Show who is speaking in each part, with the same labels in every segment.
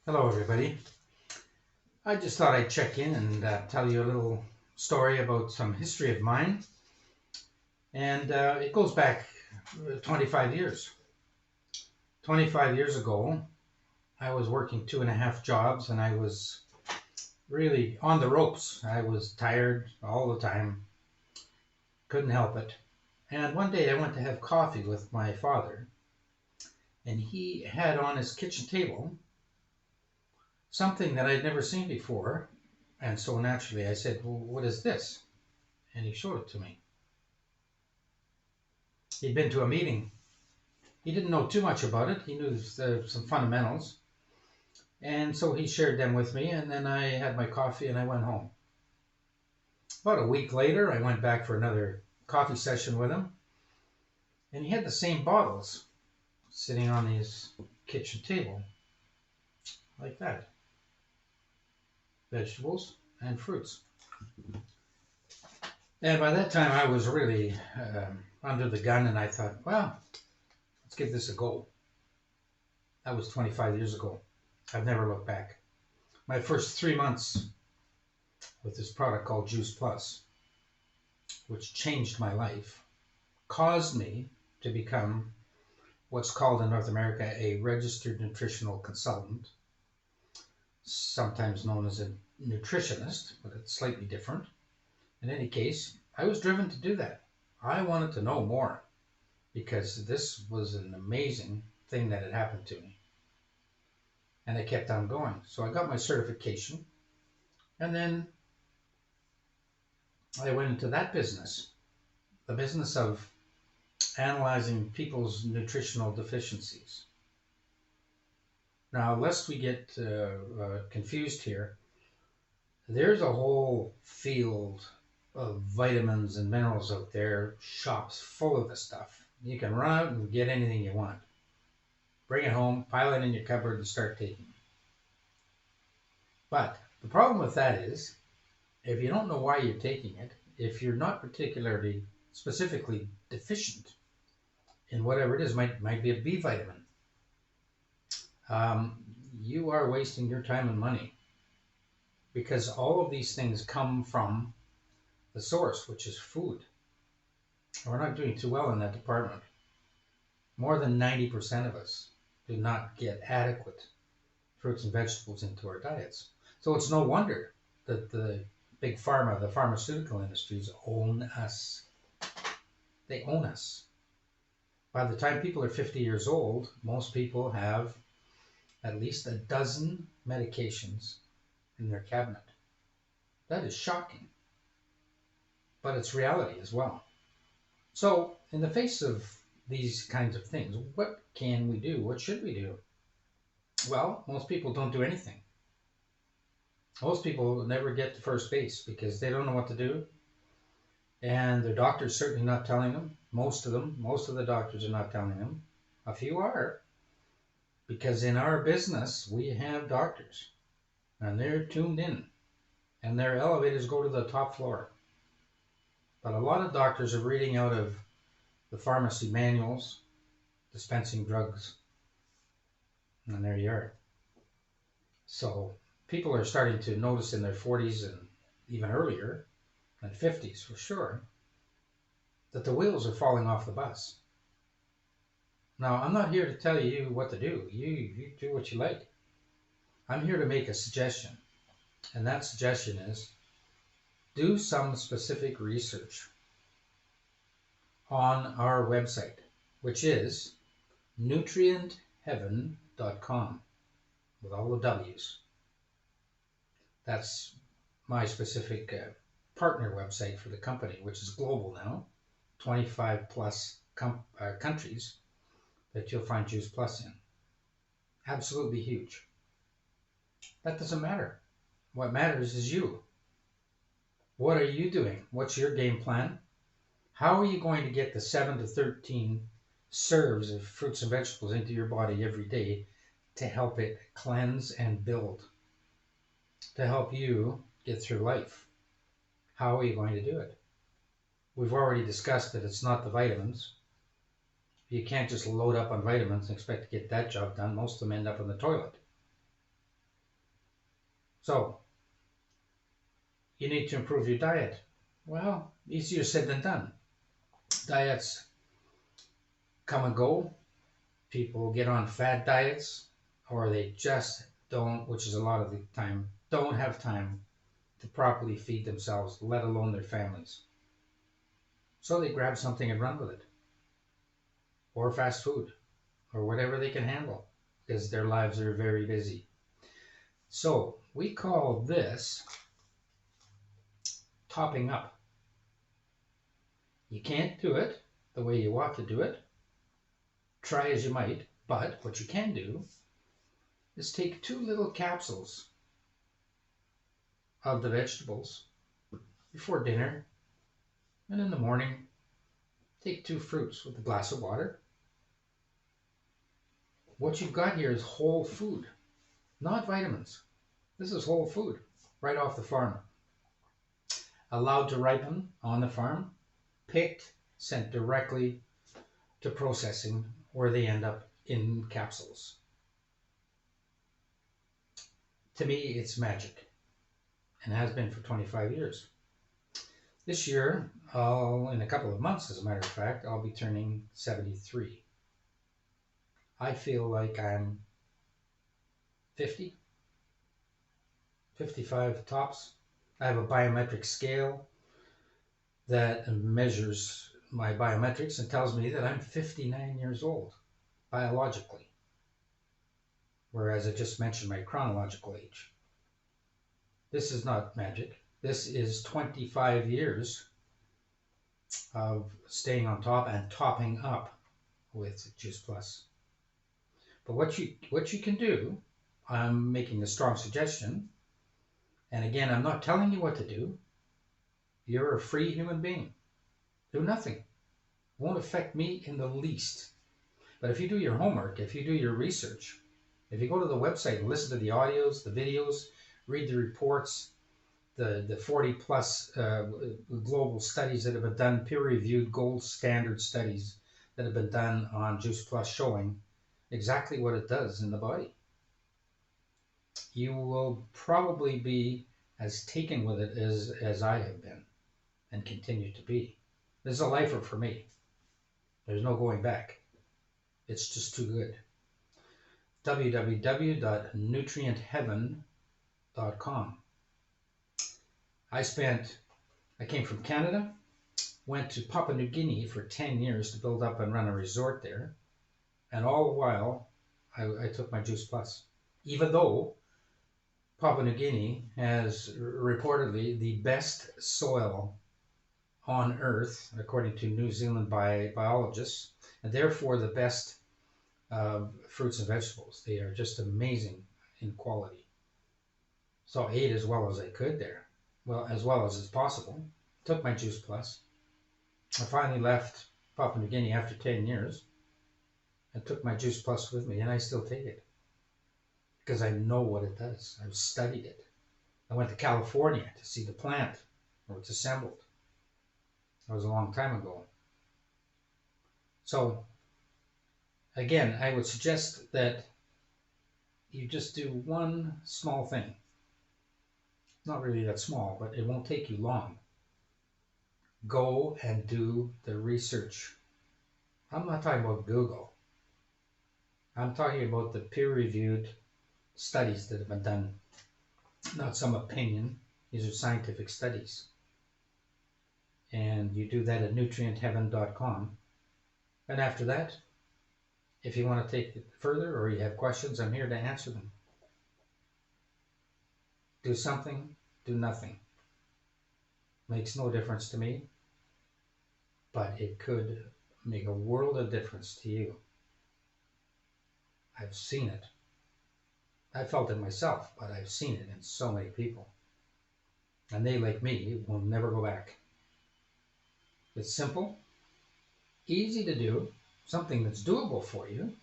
Speaker 1: Hello, everybody. I just thought I'd check in and tell you a little story about some history of mine. And it goes back 25 years. 25 years ago, I was working two and a half jobs and I was really on the ropes. I was tired all the time, couldn't help it. And one day I went to have coffee with my father, and he had on his kitchen table something that I'd never seen before. And so naturally I said, "Well, what is this?" And he showed it to me. He'd been to a meeting. He didn't know too much about it. He knew some fundamentals. And so he shared them with me, and then I had my coffee and I went home. About a week later, I went back for another coffee session with him, and he had the same bottles sitting on his kitchen table, like that, vegetables and fruits. And by that time, I was really under the gun, and I thought, well, let's give this a go. That was 25 years ago. I've never looked back. My first 3 months with this product called Juice Plus, which changed my life, caused me to become what's called in North America a registered nutritional consultant, sometimes known as a nutritionist, but it's slightly different. In any case, I was driven to do that. I wanted to know more because this was an amazing thing that had happened to me. And I kept on going. So I got my certification, and then I went into that business, the business of analyzing people's nutritional deficiencies. Now, lest we get confused here, there's a whole field of vitamins and minerals out there, shops full of the stuff. You can run out and get anything you want. Bring it home, pile it in your cupboard, and start taking it. But the problem with that is, if you don't know why you're taking it, if you're not particularly specifically deficient in whatever it is, might be a B vitamin, um, you are wasting your time and money, because all of these things come from the source, which is food. We're not doing too well in that department. More than 90% of us do not get adequate fruits and vegetables into our diets. So it's no wonder that the big pharma, the pharmaceutical industries own us. They own us. By the time people are 50 years old, most people have at least a dozen medications in their cabinet. That is shocking, but it's reality as well. So, in the face of these kinds of things, what can we do? What should we do? Well, most people don't do anything. Most people never get to first base because they don't know what to do, and their doctor's certainly not telling them. Most of the doctors are not telling them. A few are, because in our business, we have doctors, and they're tuned in, and their elevators go to the top floor. But a lot of doctors are reading out of the pharmacy manuals, dispensing drugs, and there you are. So people are starting to notice in their 40s and even earlier, and 50s for sure, that the wheels are falling off the bus. Now, I'm not here to tell you what to do. You do what you like. I'm here to make a suggestion. And that suggestion is, do some specific research on our website, which is nutrientheaven.com, with all the W's. That's my specific partner website for the company, which is global now, 25 plus countries that you'll find Juice Plus in. Absolutely huge. That doesn't matter. What matters is you. What are you doing? What's your game plan? How are you going to get the 7 to 13 serves of fruits and vegetables into your body every day to help it cleanse and build, to help you get through life? How are you going to do it? We've already discussed that it's not the vitamins. You can't just load up on vitamins and expect to get that job done. Most of them end up in the toilet. So, you need to improve your diet. Well, easier said than done. Diets come and go. People get on fad diets, or they just don't, which is a lot of the time, don't have time to properly feed themselves, let alone their families. So they grab something and run with it, or fast food, or whatever they can handle, because their lives are very busy. So we call this topping up. You can't do it the way you want to do it. Try as you might, but what you can do is take 2 little capsules of the vegetables before dinner, and in the morning, take 2 fruits with a glass of water. What you've got here is whole food, not vitamins. This is whole food, right off the farm. Allowed to ripen on the farm, picked, sent directly to processing, where they end up in capsules. To me, it's magic, and has been for 25 years. This year, in a couple of months, as a matter of fact, I'll be turning 73. I feel like I'm 50, 55 tops. I have a biometric scale that measures my biometrics and tells me that I'm 59 years old, biologically. Whereas I just mentioned my chronological age. This is not magic. This is 25 years of staying on top and topping up with Juice Plus. But what you can do, I'm making a strong suggestion, and again, I'm not telling you what to do. You're a free human being. Do nothing. It won't affect me in the least. But if you do your homework, if you do your research, if you go to the website and listen to the audios, the videos, read the reports, the 40 plus global studies that have been done, peer-reviewed gold standard studies that have been done on Juice Plus, showing exactly what it does in the body, you will probably be as taken with it as I have been and continue to be. This is a lifer for me. There's no going back. It's just too good. www.nutrientheaven.com. I came from Canada, went to Papua New Guinea for 10 years to build up and run a resort there. And all the while, I took my Juice Plus. Even though Papua New Guinea has reportedly the best soil on Earth, according to New Zealand biologists, and therefore the best fruits and vegetables. They are just amazing in quality. So I ate as well as I could there, well, as well as is possible. Took my Juice Plus. I finally left Papua New Guinea after 10 years. I took my Juice Plus with me, and I still take it because I know what it does. I've studied it. I went to California to see the plant where it's assembled. That was a long time ago. So, again, I would suggest that you just do one small thing. Not really that small, but it won't take you long. Go and do the research. I'm not talking about Google. I'm talking about the peer-reviewed studies that have been done. Not some opinion. These are scientific studies. And you do that at nutrientheaven.com. And after that, if you want to take it further or you have questions, I'm here to answer them. Do something, do nothing. Makes no difference to me, but it could make a world of difference to you. I've seen it. I felt it myself, but I've seen it in so many people. And they, like me, will never go back. It's simple, easy to do, something that's doable for you.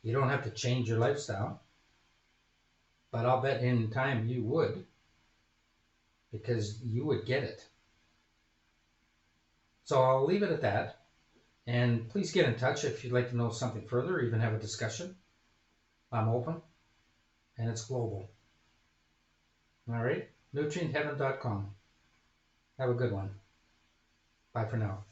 Speaker 1: You don't have to change your lifestyle. But I'll bet in time you would, because you would get it. So I'll leave it at that. And please get in touch if you'd like to know something further or even have a discussion. I'm open, and it's global. All right? NutrientHeaven.com. Have a good one. Bye for now.